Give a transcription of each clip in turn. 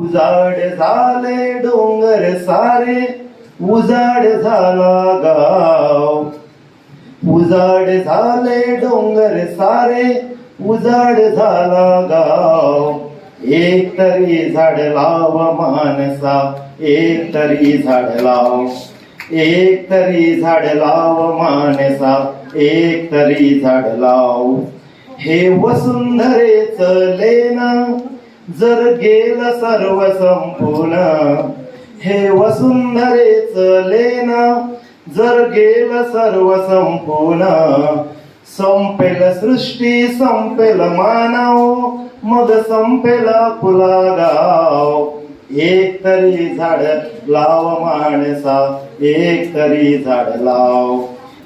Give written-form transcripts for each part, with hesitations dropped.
उजाड झाले डोंगर सारे, उजाड झाला गाव. उजाड झाले डोंगर सारे, उजाड झाला गाव. एक तरी झाड लाव मानसा, एक तरी झाड लाव. एक तरी झाड लाव मानसा, एक तरी झाड लाव. हे वसुंधरेच लेना जर गेलं सर्व संपून. हे वसुंधरेच लेना जर गेलं सर्व संपून. संपेल सृष्टी संपेल मानव, मग संपेल आपला गाव. एक तरी झाड लाव माणसा, एक तरी झाड लाव.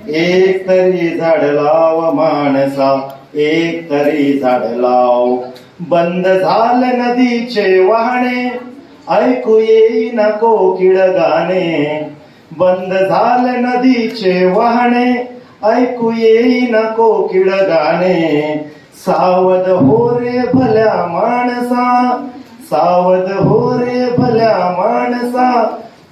एक तरी झाड लाव माणसा, एक तरी झाड लाव. बंद झाले नदीचे वाहने, ऐकू येईना कोकिळ गाणे. बंद झाले नदीचे वाहने, ऐकू येईना कोकिळ गाणे. सावध हो रे भल्या माणसा, सावध हो रे भल्या माणसा.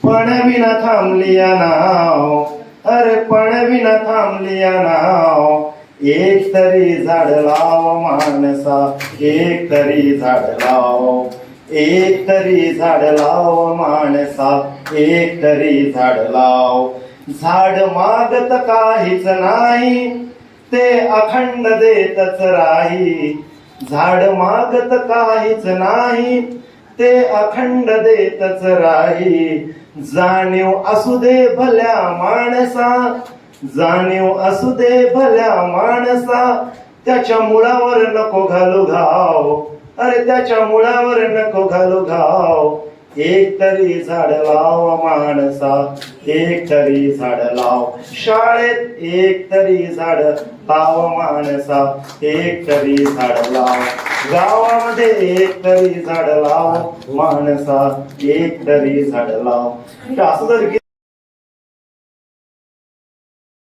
पणविना थांबलिया नाव, अरे पणविना थांबलिया नाव. एक तरी झाड लाव माणसा, एक तरी झाड लाव. एक तरी झाड लाव माणसा, एक तरी झाड लाव. झाड मागत काहीच नाही, ते अखंड देतच राही. झाड मागत काहीच नाही, ते अखंड देतच राही. जाणीव असू दे भल्या माणसा, जाणीव असू दे भल्या माणसा. त्याच्या मुळावर नको घालू घाव, अरे त्याच्या मुळावर नको घालू घाव. एक तरी झाड लाव माणसा, एक तरी झाड लाव. शाळेत एक तरी झाड लाव माणसा, एक तरी झाड लाव. गावामध्ये एक तरी झाड लाव माणसा, एक तरी झाड लाव. असं जर